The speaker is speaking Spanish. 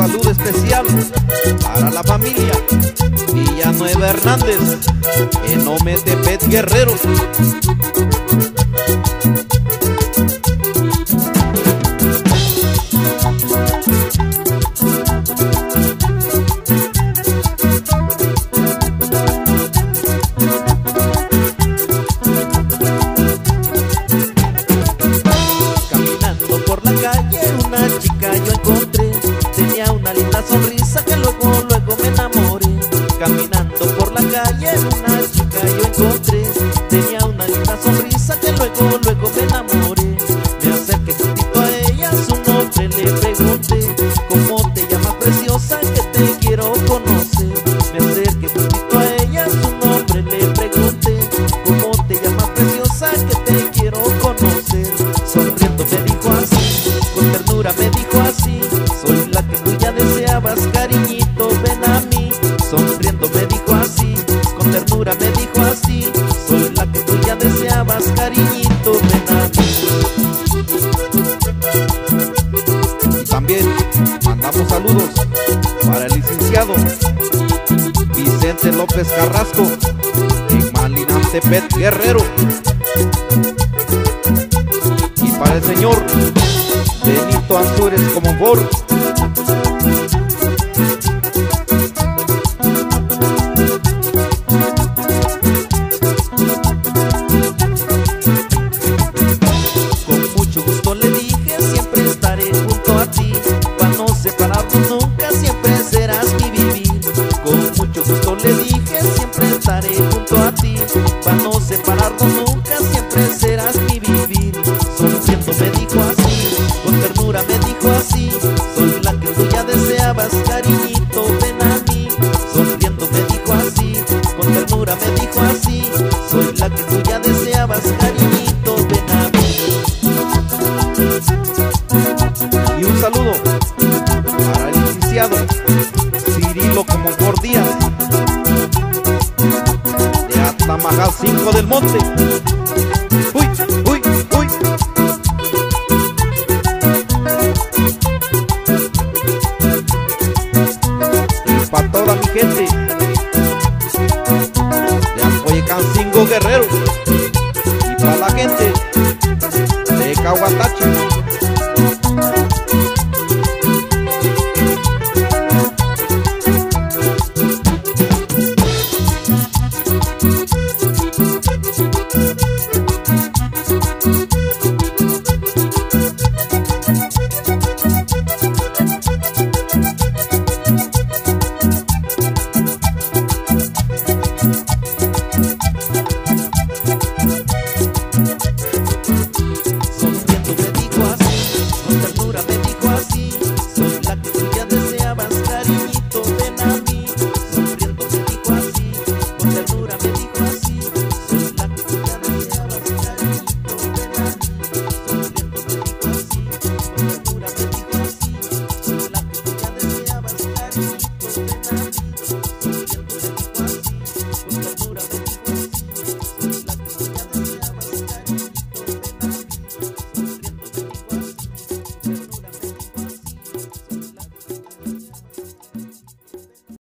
saludo especial para la familia Villanueva Hernández en Ometepec, Guerrero. Caminando por la calle una chica yo encontré, tenía una linda sonrisa que luego me enamoré. Caminando por la calle una chica yo encontré, tenía una linda sonrisa que luego me enamoré. Me acerqué juntito a ella, su nombre le pregunté, ¿cómo te llamas preciosa que te quiero conocer? Me acerqué juntito a ella, su nombre le pregunté, ¿cómo te llamas preciosa que te quiero conocer? Sonriendo me dijo así, con ternura me dijo así, soy la que tú ya deseabas, cariñito, ven a mí. Sonriendo me dijo así, con ternura me dijo así, soy la que tú ya deseabas, cariñito, ven a mí. Y también mandamos saludos para el licenciado Vicente López Carrasco en Malinantepec, Guerrero. Y para el señor Benito Ansúrez Comonfort. Con mucho gusto le dije, siempre estaré junto a ti, para no separarnos nunca, siempre serás mi vivir. Con mucho gusto le dije, siempre estaré junto a ti, para no separarnos nunca, siempre serás mi vivir. Sonriendo me dijo así, con ternura me dijo así, soy la que tú ya deseabas, cariñito, ven a mí. Sonriendo me dijo así, con ternura me dijo así, soy la que tú ya deseabas, cariñito, ven a mí. Y un saludo para el licenciado Cirilo Comonfort Díaz de Atlamajal 5 del Monte. Uy, uy, uy. Y para toda mi gente de Alcoyecancingo, Guerrero. Y para la gente de Caguatache.